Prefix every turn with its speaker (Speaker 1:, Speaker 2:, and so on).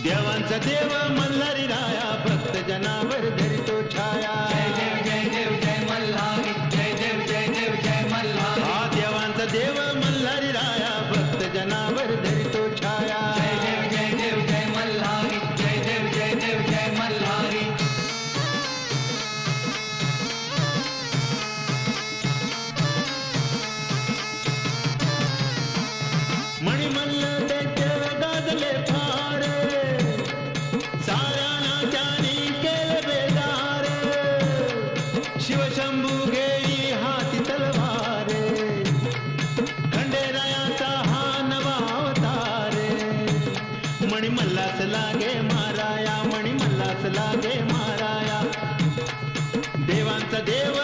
Speaker 1: देवांचा देव मल्हारी राया भक्त जनावर धरितो छाया
Speaker 2: जय देव जय मल्हारी जय देव जय मल्हारी
Speaker 1: हा देवांचा देव मल्हारी राया भक्त जनावर धरितो छाया
Speaker 2: जय देव जय मल्हारी जय देव जय मल्हारी
Speaker 1: मणिमल्ल दैत्य गाजले फार साऱ्यांना त्यानी केले बेदार शिवशंभू घेई हाती तलवार खंडेरायाचा हा नवा अवतार मणिमल्लास लागे माराया मणिमल्लास लागे माराया देवांचा देव